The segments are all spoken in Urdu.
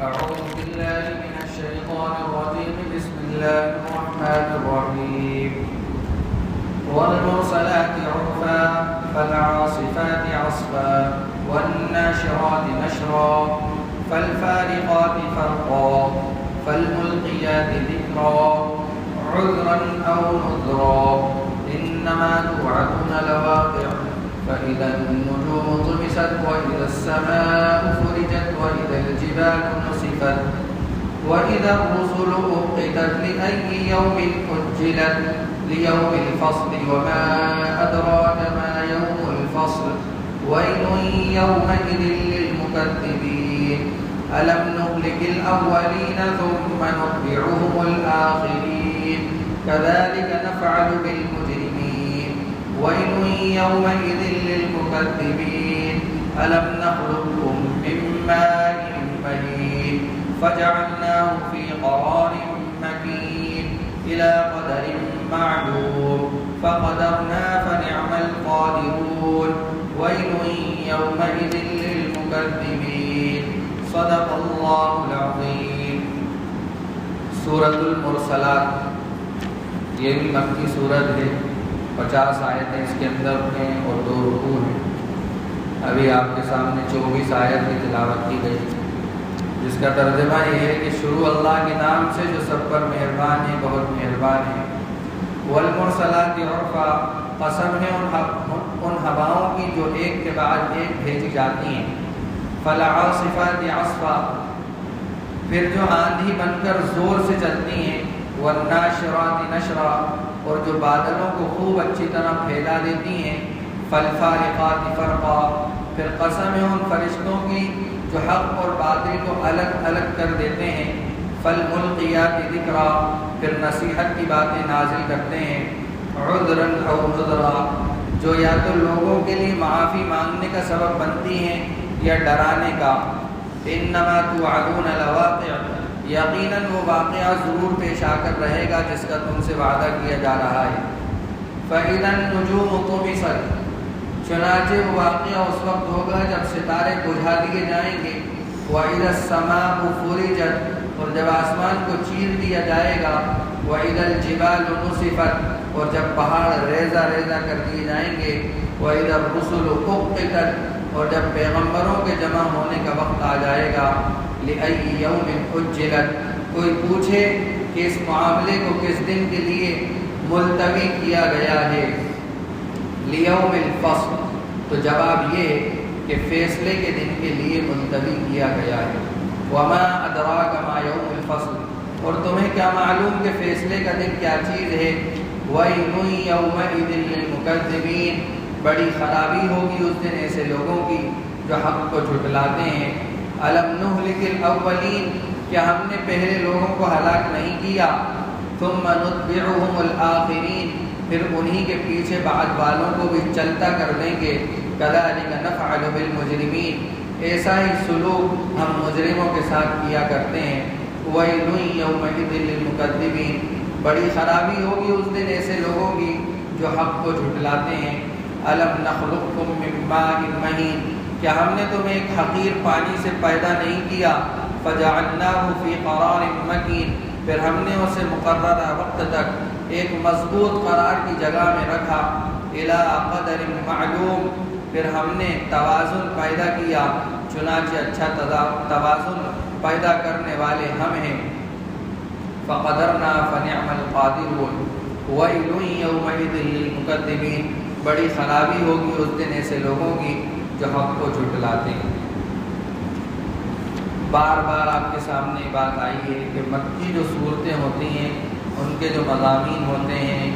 أعوذ بالله من الشيطان الرجيم. بسم الله الرحمن الرحيم. والمرسلات عرفا فالعاصفات عصفا والناشرات نشرا فالفارقات فرقا فالملقيات ذكرا عذرا أو نذرا إنما توعدون لواقع فإذا النجوم طمست وإذا السماء فرجت وإذا الجبال نسفت وإذا الرسل أقتت لأي يوم أجلت ليوم الفصل وما أدراك ما يوم الفصل ويل يومئذ للمكذبين ألم نهلك الأولين ثم نتبعهم الآخرين كذلك نفعل بالمجرمين ويل يومئذ للمكذبين ألم نخلقكم من ماء مهين فجعلناه في قرار مكين إلى قدر معلوم فقدرنا فنعم القادرون ويل يومئذ للمكذبين صدق الله العظيم. سورۃ المرسلات یہ بھی مکی سورت ہے، 50 آیتیں اس کے اندر ہیں اور 2 رکوع ہیں. ابھی آپ کے سامنے 24 آیت کی تلاوت کی گئی، جس کا ترجمہ یہ ہے کہ شروع اللہ کے نام سے جو سب پر مہربان ہے، بہت مہربان ہے. والمرسلات عرفا، قسم ہے ان ہواؤں کی جو ایک کے بعد ایک بھیجی جاتی ہیں. فالعاصفات عصفا، پھر جو آندھی بن کر زور سے چلتی ہیں. والناشرات نشرا، اور جو بادلوں کو خوب اچھی طرح پھیلا دیتی ہیں. فالفارقات فرقا، پھر قسم ہے ان فرشتوں کی جو حق اور باطل کو الگ الگ کر دیتے ہیں. فالملقیات ذکرا، پھر نصیحت کی باتیں نازل کرتے ہیں. عذرا او نذرا، جو یا تو لوگوں کے لیے معافی مانگنے کا سبب بنتی ہیں یا ڈرانے کا. انما توعدون لواقع، یقیناً وہ واقعہ ضرور پیش آ کر رہے گا جس کا تم سے وعدہ کیا جا رہا ہے. فإذا النجوم طمست، چنانچہ وہ واقعہ اس وقت ہوگا جب ستارے بجھا دیے جائیں گے. وإذا السماء فرجت، اور جب آسمان کو چیر دیا جائے گا. وإذا الجبال نسفت، اور جب پہاڑ ریزہ ریزہ کر دیے جائیں گے. وإذا الرسل أقتت، اور جب پیغمبروں کے جمع ہونے کا وقت آ جائے گا. لأي يوم أجلت، کوئی پوچھے کہ اس معاملے کو کس دن کے لیے ملتوی کیا گیا ہے. لیوم الفصل، تو جواب یہ کہ فیصلے کے دن کے لیے ملتوی کیا گیا ہے. وما ادراک ما یوم الفصل، اور تمہیں کیا معلوم کہ فیصلے کا دن کیا چیز ہے. ویل یومئذ للمکذبین، بڑی خرابی ہوگی اس دن ایسے لوگوں کی جو حق کو جھٹلاتے ہیں. الم نہلک الاولین، کیا ہم نے پہلے لوگوں کو ہلاک نہیں کیا. ثم نتبعهم الآخرین، پھر انہی کے پیچھے بعد والوں کو بھی چلتا کر دیں گے. کذالک نفعل بالمجرمین، ایسا ہی سلوک ہم مجرموں کے ساتھ کیا کرتے ہیں. ویل یومئذ للمکذبین، بڑی خرابی ہوگی اس دن ایسے لوگوں کی جو حق کو جھٹلاتے ہیں. الم نخلقکم من ماء مہین، کیا ہم نے تمہیں ایک حقیر پانی سے پیدا نہیں کیا. فجعلناہ فی قرار مکین، پھر ہم نے اسے مقررہ وقت تک ایک مضبوط قرار کی جگہ میں رکھا. الی قدر معلوم، پھر ہم نے توازن پیدا کیا، چنانچہ اچھا توازن پیدا کرنے والے ہم ہیں. فقدرنا فنعم القادرون ویل یومئذ للمکذبین، بڑی خرابی ہوگی اس دن ایسے لوگوں کی جو حق کو جھٹلاتے ہیں. بار بار آپ کے سامنے بات آئی ہے کہ مکی جو صورتیں ہوتی ہیں ان کے جو مضامین ہوتے ہیں،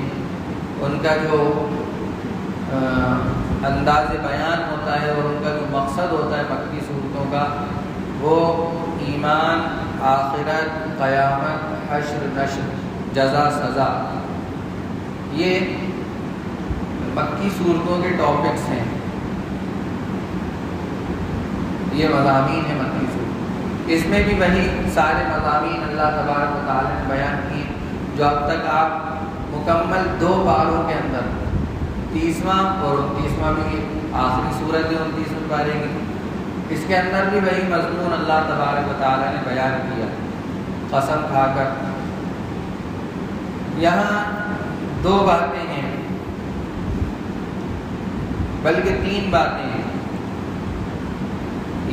ان کا جو انداز بیان ہوتا ہے اور ان کا جو مقصد ہوتا ہے مکی صورتوں کا، وہ ایمان، آخرت، قیامت، حشر نشر، جزا سزا، یہ مکی صورتوں کے ٹاپکس ہیں، یہ مضامین ہیں مکی صورت. اس میں بھی وہی سارے مضامین اللہ تبارک و تعالی نے بیان کیے جو اب تک آپ مکمل 2 پاروں کے اندر 30واں اور 29واں بھی آخری سورت ہے 29ویں پارے کی، اس کے اندر بھی وہی مضمون اللہ تبارک و تعالیٰ نے بیان کیا، قسم کھا کر۔ یہاں دو باتیں ہیں، بلکہ تین باتیں ہیں۔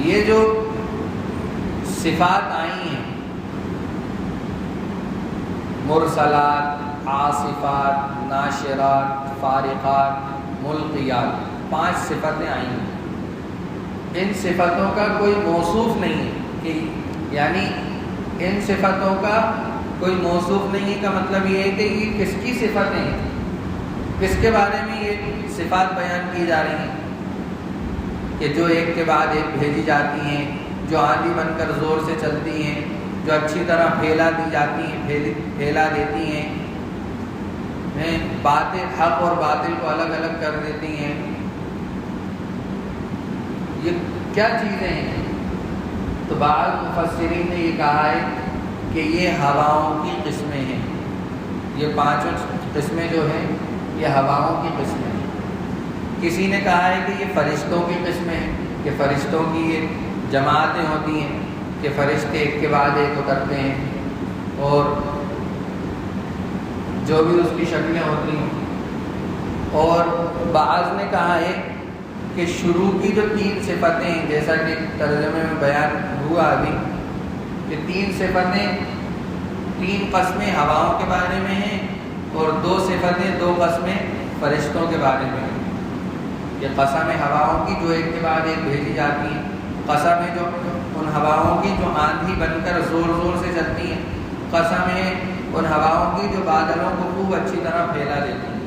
یہ جو صفات آئی ہیں، مرسلات، عاصفات، ناشرات، فارقات، ملقیات، 5 صفتیں آئی ہیں۔ ان صفتوں کا کوئی موصوف نہیں ہے کہ یعنی ان صفتوں کا کوئی موصوف نہیں ہے کا مطلب یہ ہے کہ یہ کس کی صفتیں ہیں، کس کے بارے میں یہ صفات بیان کی جا رہی ہیں کہ جو ایک کے بعد ایک بھیجی جاتی ہیں، جو آندھی بن کر زور سے چلتی ہیں، جو اچھی طرح پھیلا دی جاتی ہیں، پھیلا دیتی ہیں، باطل حق اور باطل کو الگ الگ کر دیتی ہیں۔ یہ کیا چیزیں ہیں؟ تو بعض مفسرین نے یہ کہا ہے کہ یہ ہواؤں کی قسمیں ہیں۔ یہ 5 قسمیں جو ہیں یہ ہواؤں کی قسمیں ہیں۔ کسی نے کہا ہے کہ یہ فرشتوں کی قسمیں ہیں، کہ فرشتوں کی یہ جماعتیں ہوتی ہیں کہ فرشتے ایک کے بعد ایک اترتے ہیں اور جو بھی اس کی شکلیں ہوتی ہیں۔ اور بعض نے کہا ہے کہ شروع کی جو 3 صفتیں ہیں، جیسا کہ ترجمے میں بیان ہوا ابھی کہ 3 صفتیں، 3 قسمیں ہواؤں کے بارے میں ہیں اور 2 صفتیں، 2 قسمیں فرشتوں کے بارے میں ہیں۔ یہ قسم ہواؤں کی جو ایک کے بعد ایک بھیجی جاتی ہیں، قسم ہے جو ان ہواؤں کی جو آندھی بن کر زور زور سے چلتی ہیں، قسم ہے ان ہواؤں کی جو بادلوں کو خوب اچھی طرح پھیلا دیتی ہیں۔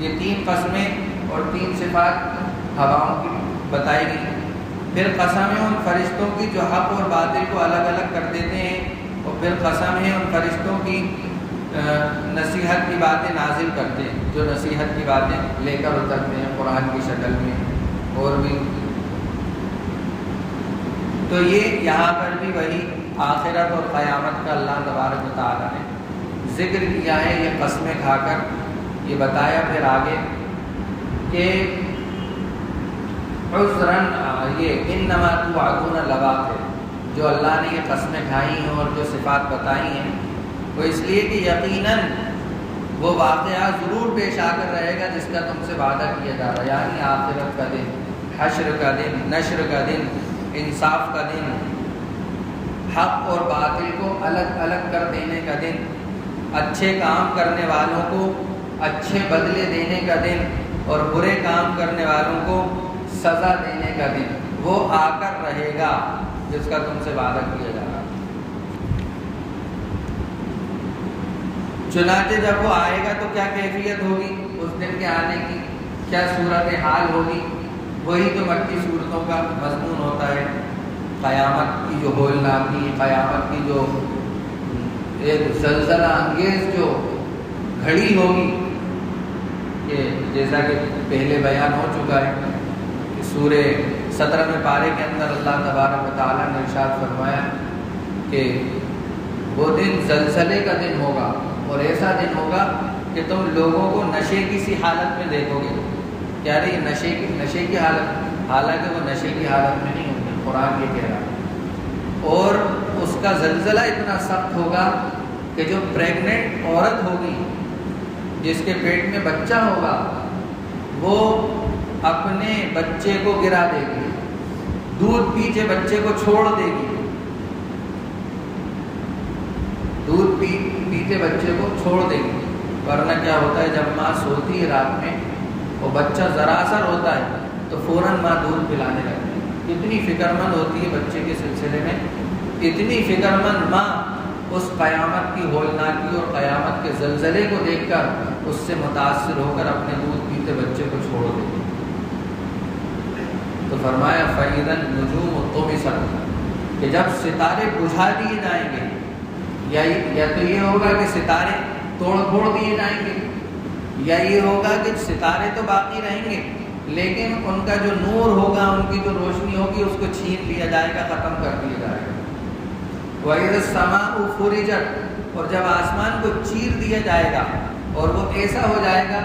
یہ 3 قسمیں اور 3 صفات ہواؤں کی بتائی گئی ہیں۔ پھر قسم ہے ان فرشتوں کی جو حق اور باطل کو الگ الگ کر دیتے ہیں، اور پھر قسم ہے ان فرشتوں کی نصیحت کی باتیں نازل کرتے ہیں، جو نصیحت کی باتیں لے کر اترتے ہیں قرآن کی شکل میں اور بھی۔ تو یہ یہاں پر بھی وہی آخرت اور قیامت کا اللہ تبارک و تعالیٰ نے ذکر کیا ہے، یہ قسمیں کھا کر یہ بتایا پھر آگے کہ عذراً یہ انما توعدون لواقع، جو اللہ نے یہ قسمیں کھائی ہیں اور جو صفات بتائی ہیں وہ اس لیے کہ یقیناً وہ واقعہ ضرور پیش آ کر رہے گا جس کا تم سے وعدہ کیا جا رہا ہے، یعنی آخرت کا دن، حشر کا دن، نشر کا دن، انصاف کا دن، حق اور باطل کو الگ الگ کر دینے کا دن، اچھے کام کرنے والوں کو اچھے بدلے دینے کا دن اور برے کام کرنے والوں کو سزا دینے کا دن، وہ آ کر رہے گا جس کا تم سے وعدہ کیا جا رہا ہے۔ چنانچہ جب وہ آئے گا تو کیا کیفیت ہوگی اس دن کے آنے کی، کیا صورتحال ہوگی؟ وہی تو مکی صورتوں کا مضمون ہوتا ہے، قیامت کی جو ہولناکی، قیامت کی جو ایک زلزلہ انگیز جو گھڑی ہوگی، کہ جیسا کہ پہلے بیان ہو چکا ہے کہ سورہ 17 پارے کے اندر اللہ تبارک و تعالیٰ نے ارشاد فرمایا کہ وہ دن زلزلے کا دن ہوگا اور ایسا دن ہوگا کہ تم لوگوں کو نشے کی سی حالت میں دیکھو گے۔ کیا رہی نشے کی حالت، حالانکہ وہ نشے کی حالت میں نہیں ہوں گے، قرآن یہ کہہ رہا ہے۔ اور اس کا زلزلہ اتنا سخت ہوگا کہ جو پریگننٹ عورت ہوگی، جس کے پیٹ میں بچہ ہوگا، وہ اپنے بچے کو گرا دے گی، دودھ پیچھے بچے کو چھوڑ دے گی، دودھ پیتے بچے کو چھوڑ دے گی۔ ورنہ کیا ہوتا ہے جب ماں سوتی ہے رات میں اور بچہ ذرا سا ہوتا ہے تو فوراً ماں دودھ پلانے لگتی ہے، اتنی فکر مند ہوتی ہے بچے کے سلسلے میں، اتنی فکر مند ماں اس قیامت کی ہولناکی اور قیامت کے زلزلے کو دیکھ کر اس سے متاثر ہو کر اپنے دودھ پیتے بچے کو چھوڑ دے گی۔ تو فرمایا فَإِذَا النُّجُومُ طُمِسَتْ، کہ جب ستارے بجھا دیے جائیں گے، یا تو یہ ہوگا کہ ستارے توڑ پھوڑ دیے جائیں گے، یا یہ ہوگا کہ ستارے تو باقی رہیں گے لیکن ان کا جو نور ہوگا، ان کی جو روشنی ہوگی، اس کو چھین لیا جائے گا، ختم کر دیا جائے گا۔ وَإِذَا السَّمَاءُ فُرِجَتْ، اور جب آسمان کو چیر دیا جائے گا اور وہ ایسا ہو جائے گا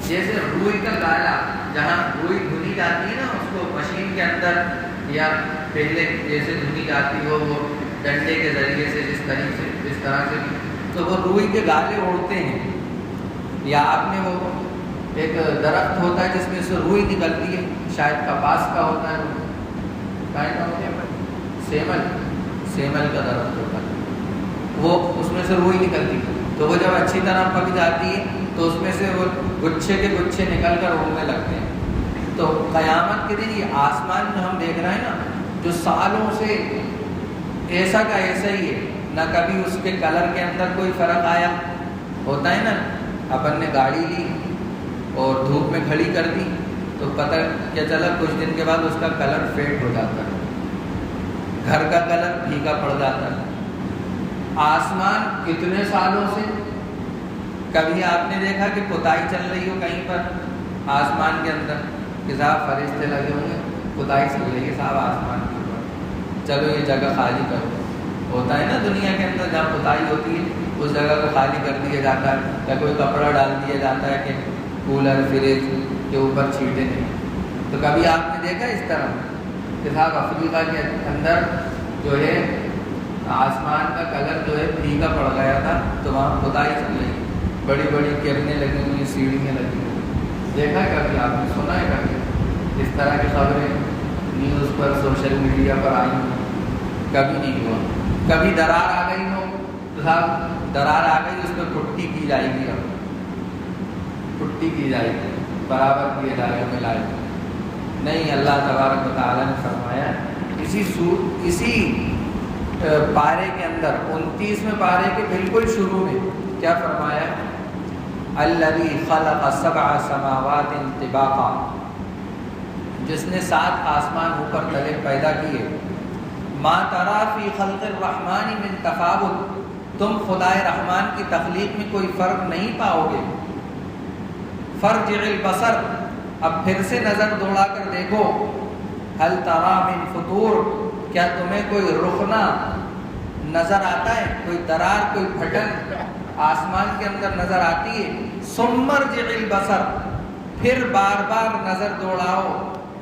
جیسے روئی کا گالا، جہاں روئی دھلی جاتی ہے نا، اس کو مشین کے اندر یا پہلے جیسے دھنی جاتی ہو وہ ڈنڈے کے ذریعے سے جس طرح سے تو وہ روئی کے گالے اڑتے ہیں، یا آپ نے وہ ایک درخت ہوتا ہے جس میں سے روئی نکلتی ہے، شاید کپاس کا ہوتا ہے، سیمل کا درخت ہوتا ہے، وہ اس میں سے روئی نکلتی ہے، تو وہ جب اچھی طرح پک جاتی ہے تو اس میں سے وہ گچھے کے گچھے نکل کر اڑنے لگتے ہیں۔ تو قیامت کے دن یہ آسمان جو ہم دیکھ رہے ہیں نا، جو سالوں سے ایسا کا ایسا ہی ہے، نہ کبھی اس کے کلر کے اندر کوئی فرق آیا ہوتا ہے نا، اپن نے گاڑی لی اور دھوپ میں کھڑی کر دی تو پتہ کیا چلا کچھ دن کے بعد اس کا کلر فیڈ ہو جاتا ہے، گھر کا کلر پھیکا پڑ جاتا ہے۔ آسمان کتنے سالوں سے، کبھی آپ نے دیکھا کہ پتائی چل رہی ہو کہیں پر آسمان کے اندر کہ صاحب فرشتے لگے ہوئے ہیں، پتائی چل رہی ہے صاحب آسمان کے اوپر، چلو یہ جگہ خالی کرو، ہوتا ہے نا دنیا کے اندر جہاں پتائی ہوتی ہے اس جگہ کو خالی کر دیا جاتا ہے، یا کوئی کپڑا ڈال دیا جاتا ہے کہ کولر فریج کے اوپر چھینٹے نہیں۔ تو کبھی آپ نے دیکھا اس طرح کہ صاحب افریقہ کے اندر جو ہے آسمان کا کلر جو ہے پھیکا پڑ گیا تھا تو وہاں پتائی چل رہی ہے، بڑی بڑی کرنیں لگی ہوئی، سیڑھیاں لگی ہوئی، دیکھا کبھی آپ نے، سنا ہے کبھی اس طرح کی خبریں نیوز پر سوشل میڈیا پر آئی ہیں؟ کبھی نہیں ہوا۔ کبھی درار آ گئی ہو تو صاحب درار آ گئی اس پہ پٹی کی جائے گی، اب پٹی کی جائے گی، برابر کیے جائے گا، ملائے گا نہیں۔ اللہ تبارک و تعالیٰ نے فرمایا اسی پارے کے اندر 29ویں پارے کے بالکل شروع میں کیا فرمایا؟ الذی خلق 7 سماوات طباقا، جس نے 7 آسمان اوپر تلے پیدا کیے۔ ما تری فی خلق الرحمن من تفاوت، تم خدائے رحمان کی تخلیق میں کوئی فرق نہیں پاؤ گے۔ فرجع البصر، اب پھر سے نظر دوڑا کر دیکھو، هل تری من فطور، کیا تمہیں کوئی رخنہ نظر آتا ہے، کوئی درار، کوئی پھٹن آسمان کے اندر نظر آتی ہے؟ ثم ارجع البصر، پھر بار بار نظر دوڑاؤ،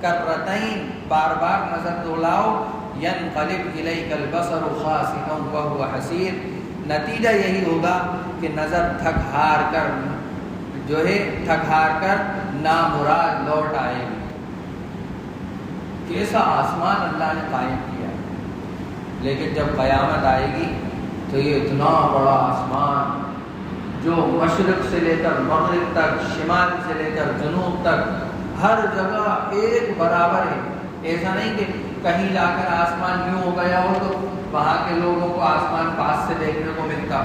کرتین، بار بار نظر دوڑاؤ، ینقلب الیک البصر خاسئا وهو حسیر، نتیجہ یہی ہوگا کہ نظر تھک ہار کر نامراد لوٹ آئے گی۔ کیسا آسمان اللہ نے قائم کیا، لیکن جب قیامت آئے گی تو یہ اتنا بڑا آسمان جو مشرق سے لے کر مغرب تک، شمال سے لے کر جنوب تک ہر جگہ ایک برابر ہے۔ ایسا نہیں کہ کہیں جا کر آسمان یوں ہو گیا ہو تو وہاں کے لوگوں کو آسمان پاس سے دیکھنے کو ملتا،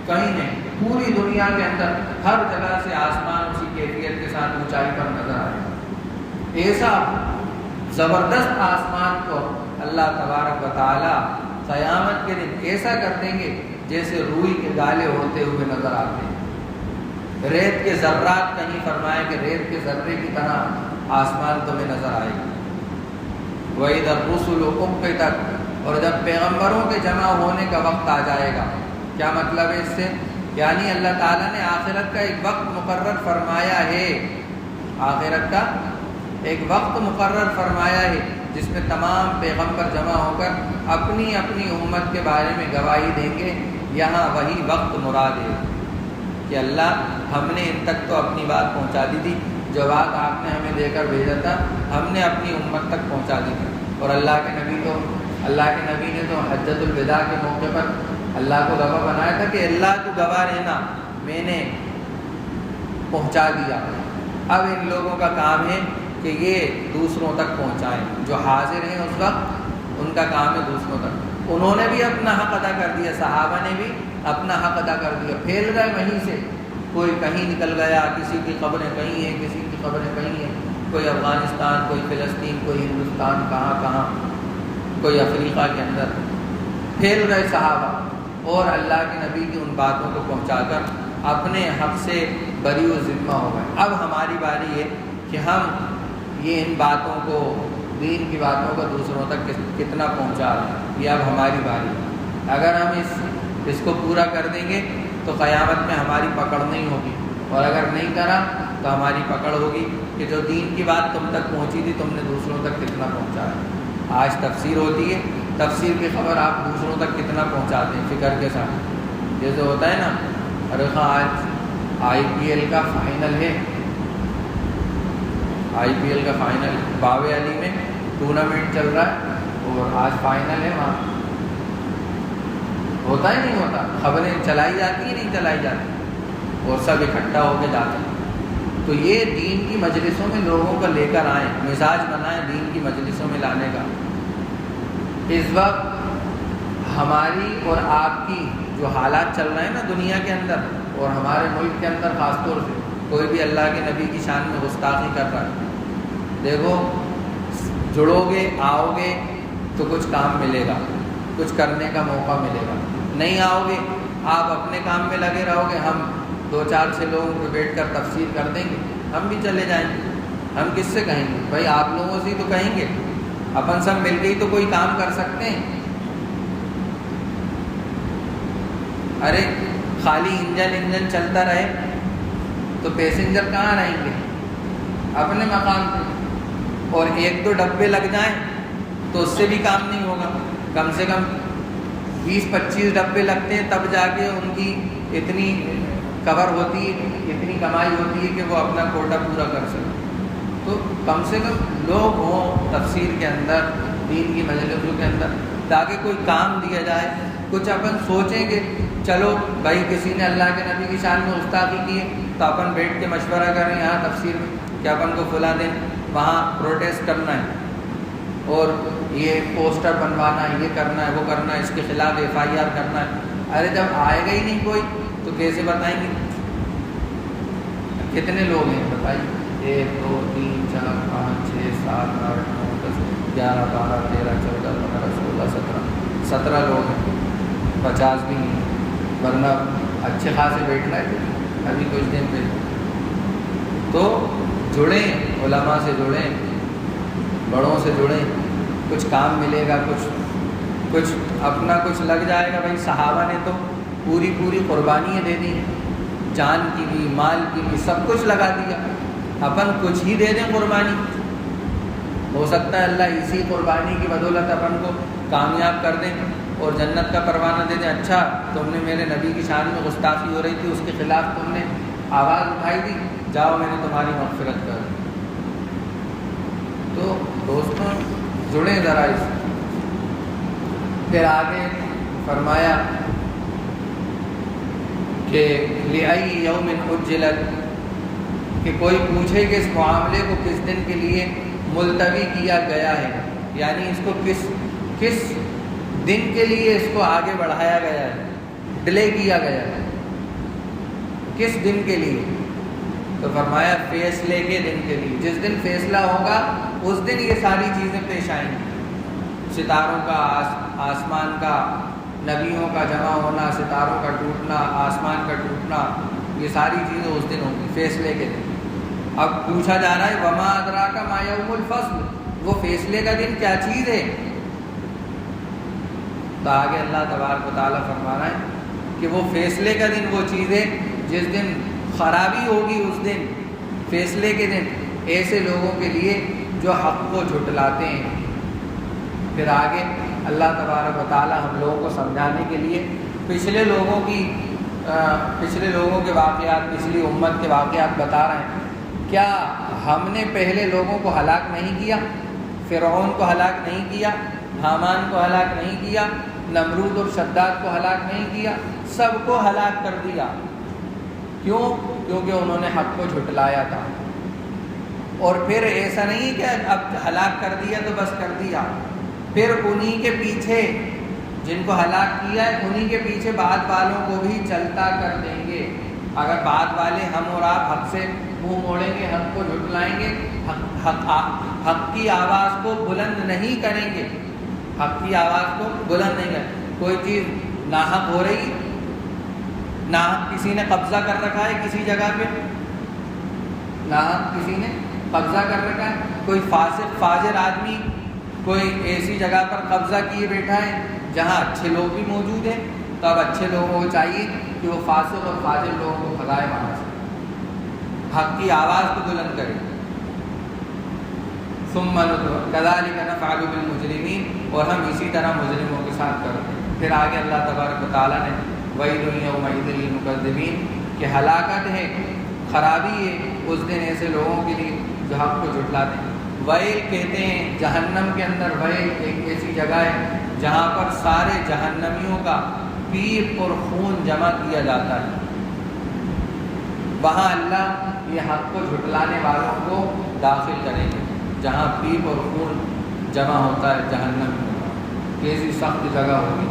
کہیں نہیں، پوری دنیا کے اندر ہر جگہ سے آسمان اسی کیفیت کے ساتھ اونچائی پر نظر آئے۔ ایسا زبردست آسمان کو اللہ تبارک و تعالی قیامت کے دن ایسا کر دیں گے جیسے روئی کے گالے اڑتے ہوئے نظر آتے ہیں، ریت کے ذرات، کہیں فرمایا کہ ریت کے ذرے کی طرح آسمان تمہیں نظر آئے گا۔ وَإِذَا الرُّسُلُ أُقِّتَتْ، اور جب پیغمبروں کے جمع ہونے کا وقت آ جائے گا۔ کیا مطلب ہے اس سے؟ یعنی اللہ تعالیٰ نے آخرت کا ایک وقت مقرر فرمایا ہے، آخرت کا ایک وقت مقرر فرمایا ہے جس میں تمام پیغمبر جمع ہو کر اپنی اپنی امت کے بارے میں گواہی دیں گے۔ یہاں وہی وقت مراد ہے کہ اللہ ہم نے ان تک تو اپنی بات پہنچا دی تھی، جو بات آپ نے ہمیں دے کر بھیجا تھا ہم نے اپنی امت تک پہنچا دی تھی۔ اور اللہ کے نبی نے تو حجۃ الوداع کے موقع پر اللہ کو گواہ بنایا تھا کہ اللہ کو گواہ رہنا، میں نے پہنچا دیا۔ اب ان لوگوں کا کام ہے کہ یہ دوسروں تک پہنچائیں، جو حاضر ہیں اس وقت ان کا کام ہے دوسروں تک۔ انہوں نے بھی اپنا حق ادا کر دیا، صحابہ نے بھی اپنا حق ادا کر دیا، پھیل گئے وہیں سے، کوئی کہیں نکل گیا، کسی کی خبریں کہیں ہیں، کسی کی خبریں کہیں ہیں، کوئی افغانستان، کوئی فلسطین، کوئی ہندوستان، کہاں، کوئی افریقہ کے اندر پھیل گئے صحابہ، اور اللہ کے نبی کی ان باتوں کو پہنچا کر اپنے حق سے بری و ذمہ ہو گئے۔ اب ہماری باری ہے کہ ہم یہ ان باتوں کو، دین کی باتوں کو دوسروں تک کتنا پہنچا رہے ہیں، یہ اب ہماری باری ہے۔ اگر ہم اس کو پورا کر دیں گے تو قیامت میں ہماری پکڑ نہیں ہوگی، اور اگر نہیں کرا تو ہماری پکڑ ہوگی کہ جو دین کی بات تم تک پہنچی تھی تم نے دوسروں تک کتنا پہنچایا۔ آج تفسیر ہوتی ہے، تفسیر کی خبر آپ دوسروں تک کتنا پہنچاتے ہیں فکر کے ساتھ. جیسے ہوتا ہے نا، ارے خاں آج IPL کا فائنل ہے، IPL کا فائنل باوے علی میں ٹورنامنٹ چل رہا ہے اور آج فائنل ہے وہاں. ہوتا ہی نہیں ہوتا، خبریں چلائی جاتی ہیں نہیں چلائی جاتی اور سب اکٹھا ہو کے جاتے ہیں. تو یہ دین کی مجلسوں میں لوگوں کو لے کر آئیں، مزاج بنائیں دین کی مجلسوں میں لانے کا. اس وقت ہماری اور آپ کی جو حالات چل رہے ہیں نا دنیا کے اندر اور ہمارے ملک کے اندر خاص طور سے، کوئی بھی اللہ کے نبی کی شان میں گستاخی کر رہا ہے. دیکھو، جڑو گے آؤ گے تو کچھ کام ملے گا، کچھ کرنے کا موقع ملے گا. نہیں آؤ گے، آپ اپنے کام میں لگے رہو گے، ہم 2-4-6 لوگوں کو بیٹھ کر تفسیر کر دیں گے، ہم بھی چلے جائیں گے. ہم کس سے کہیں گے بھائی؟ آپ لوگوں سے ہی تو کہیں گے. اپن سب مل کے ہی تو کوئی کام کر سکتے ہیں. ارے خالی انجن چلتا رہے تو پیسنجر کہاں رہیں گے؟ اپنے مقام پہ. اور 1-2 ڈبے لگ جائیں تو اس سے بھی کام نہیں ہوگا. کم سے کم 20-25 ڈبے لگتے ہیں تب جا کے ان کی اتنی کور ہوتی ہے، اتنی کمائی ہوتی ہے کہ وہ اپنا کوٹا پورا کر سکیں. تو کم سے کم لوگ ہوں تفسیر کے اندر، دین کی مجلسوں کے اندر، تاکہ کوئی کام دیا جائے. کچھ اپن سوچیں کہ چلو بھائی کسی نے اللہ کے نبی کی شان میں گستاخی کی ہے تو اپن بیٹھ کے مشورہ کریں یہاں تفسیر میں کہ اپن کو فلاں دن وہاں پروٹیسٹ کرنا ہے اور یہ پوسٹر بنوانا ہے، یہ کرنا ہے، وہ کرنا ہے، اس کے خلاف FIR کرنا ہے. ارے جب آئے گا ہی نہیں کوئی تو کیسے بتائیں گے؟ کتنے لوگ ہیں بتائیے؟ 1 2 3 4 5 6 7 8 9 10 11 12 13 14 15 16 17 لوگ ہیں. 50 بھی نہیں، ورنہ اچھے خاصے بیٹھنا ہے ابھی کچھ دن پہ. تو جڑیں، علماء سے جڑیں، بڑوں سے جڑیں، کچھ کام ملے گا، کچھ اپنا کچھ لگ جائے گا. بھائی صحابہ نے تو پوری قربانیاں دے دی، جان کی بھی، مال کی بھی، سب کچھ لگا دیا. اپن کچھ ہی دے دیں قربانی، ہو سکتا ہے اللہ اسی قربانی کی بدولت اپن کو کامیاب کر دیں اور جنت کا پروانہ دے دیں. اچھا تم نے میرے نبی کی شان میں گستاخی ہو رہی تھی، اس کے خلاف تم نے آواز اٹھائی تھی، جاؤ میں نے تمہاری مغفرت کر. تو دوستوں جڑیں ذرا اس. پھر آگے فرمایا کہ لِأَيِّ يَوْمٍ أُجِّلَتْ، کہ کوئی پوچھے کہ اس معاملے کو کس دن کے لیے ملتوی کیا گیا ہے، یعنی اس کو کس دن کے لیے اس کو آگے بڑھایا گیا ہے، ڈیلے کیا گیا ہے، کس دن کے لیے؟ تو فرمایا فیصلے کے دن کے لیے. جس دن فیصلہ ہوگا اس دن یہ ساری چیزیں پیش آئیں گی. ستاروں کا، آسمان کا، نبیوں کا جمع ہونا، ستاروں کا ٹوٹنا، آسمان کا ٹوٹنا، یہ ساری چیزیں اس دن ہوں گی، فیصلے کے دن. اب پوچھا جا رہا ہے وما ادراک ما یوم الفصل، وہ فیصلے کا دن کیا چیز ہے؟ تو آگے اللہ تبارک و تعالیٰ فرما رہا ہے کہ وہ فیصلے کا دن وہ چیز ہے جس دن خرابی ہوگی. اس دن، فیصلے کے دن، ایسے لوگوں کے لیے جو حق کو جھٹلاتے ہیں. پھر آگے اللہ تبارک و تعالیٰ ہم لوگوں کو سمجھانے کے لیے پچھلے لوگوں کے واقعات، پچھلی امت کے واقعات بتا رہے ہیں. کیا ہم نے پہلے لوگوں کو ہلاک نہیں کیا؟ فرعون کو ہلاک نہیں کیا؟ حامان کو ہلاک نہیں کیا؟ نمرود اور شداد کو ہلاک نہیں کیا؟ سب کو ہلاک کر دیا. کیوں؟ کیونکہ انہوں نے حق کو جھٹلایا تھا. اور پھر ایسا نہیں کہ اب ہلاک کر دیا تو بس کر دیا، پھر انہی کے پیچھے جن کو ہلاک کیا ہے انہی کے پیچھے بعد والوں کو بھی چلتا کر دیں گے. اگر بعد والے ہم اور آپ حق سے منہ موڑیں گے، حق کو جھٹلائیں گے، حق کی آواز کو بلند نہیں کریں گے، حق کی آواز کو بلند نہیں کریں. کوئی چیز ناحق ہو رہی، ناحق کسی نے قبضہ کر رکھا ہے کسی جگہ پہ، ناحق کسی نے قبضہ کر رکھا ہے، کوئی فاسق فاجر آدمی کوئی ایسی جگہ پر قبضہ کیے بیٹھا ہے جہاں اچھے لوگ بھی موجود ہیں، تو اب اچھے لوگوں کو چاہیے کہ وہ فاسق اور فاجر لوگوں کو بھگائے وہاں سے، حق کی آواز کو بلند کرے. ثم كذلك نفعل بالمجرمین، اور ہم اسی طرح مجرموں کے ساتھ کرتے ہیں۔ پھر آگے اللہ تبارک و تعالیٰ نے ویل یومئذ للمکذبین کہ ہلاکت ہے، خرابی ہے اس دن ایسے لوگوں کے لیے جو حق کو جھٹلاتے ہیں۔ ویل کہتے ہیں جہنم کے اندر، ویل ایک ایسی جگہ ہے جہاں پر سارے جہنمیوں کا پیپ اور خون جمع کیا جاتا ہے۔ وہاں اللہ یہ حق کو جھٹلانے والوں کو داخل کریں گے، جہاں پیپ اور خون جمع ہوتا ہے جہنم میں، کیسی سخت جگہ ہوگی۔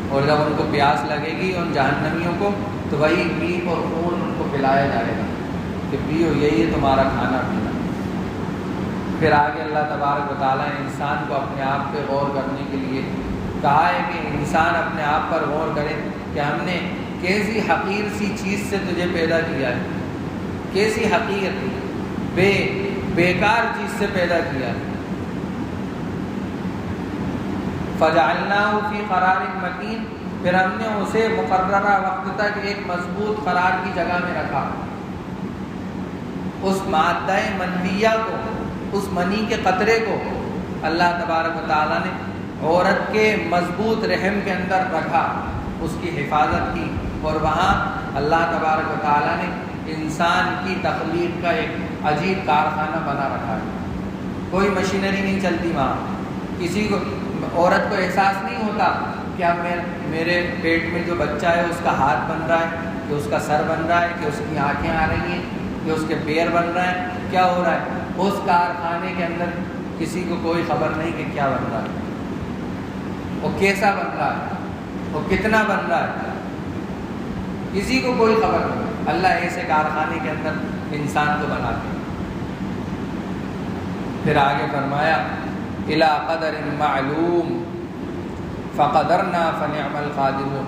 اور جب ان کو پیاس لگے گی ان جہنمیوں کو، تو وہی پیپ اور خون ان کو پلایا جائے گا کہ پیو، یہی ہے تمہارا کھانا پینا۔ پھر آگے اللہ تبارک و تعالیٰ نے انسان کو اپنے آپ پہ غور کرنے کے لیے کہا ہے کہ انسان اپنے آپ پر غور کرے کہ ہم نے کیسی حقیر سی چیز سے تجھے پیدا کیا ہے، کیسی حقیر بیکار چیز سے پیدا کیا ہے۔ فَجَعَلْنَاهُ فِي قَرَارٍ مَكِينٍ، پھر ہم نے اسے مقررہ وقت تک ایک مضبوط قرار کی جگہ میں رکھا۔ اس مادہ منویہ کو، اس منی کے قطرے کو اللہ تبارک و تعالیٰ نے عورت کے مضبوط رحم کے اندر رکھا، اس کی حفاظت کی، اور وہاں اللہ تبارک و تعالیٰ نے انسان کی تخلیق کا ایک عجیب کارخانہ بنا رکھا ہے۔ کوئی مشینری نہیں چلتی وہاں، کسی کو، عورت کو احساس نہیں ہوتا کہ اب میرے پیٹ میں جو بچہ ہے اس کا ہاتھ بن رہا ہے، کہ اس کا سر بن رہا ہے، کہ اس کی آنکھیں آ رہی ہیں، کہ اس کے پیر بن رہے ہیں، کیا ہو رہا ہے۔ اس کارخانے کے اندر کسی کو کوئی خبر نہیں کہ کیا بن رہا ہے، وہ کیسا بن رہا ہے، وہ کتنا بن رہا ہے، کسی کو کوئی خبر نہیں۔ اللہ ایسے کارخانے کے اندر انسان کو بناتے ہیں۔ پھر آگے فرمایا اِلَىٰ قَدَرٍ مَعْلُومٍ فَقَدَرْنَا فَنِعْمَ الْقَادِرُونَ،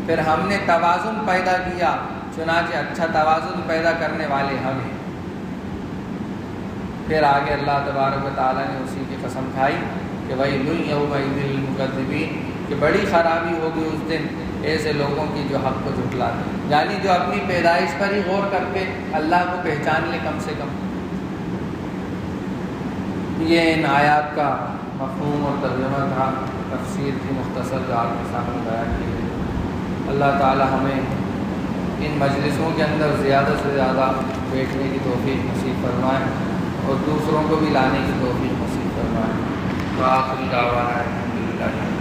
پھر ہم نے توازن پیدا کیا، چنانچہ اچھا توازن پیدا کرنے والے ہم ہیں۔ پھر آگے اللہ تبارک و تعالیٰ نے اسی کی قسم کھائی کہ وَيْلٌ يَوْمَئِذٍ لِّلْمُكَذِّبِينَ، کہ بڑی خرابی ہوگی اس دن ایسے لوگوں کی جو حق کو جھٹلاتے ہیں، یعنی جو اپنی پیدائش پر ہی غور کر کے اللہ کو پہچان لے کم سے کم۔ یہ ان آیات کا مفہوم اور ترجمہ تھا، تفسیر کی مختصر جو آپ کے سامنے بیان کی ہے۔ اللہ تعالی ہمیں ان مجلسوں کے اندر زیادہ سے زیادہ بیٹھنے کی توفیق نصیب فرمائے اور دوسروں کو بھی لانے کی توفیق نصیب فرمائے۔ وآخر دعوانا الحمدللہ۔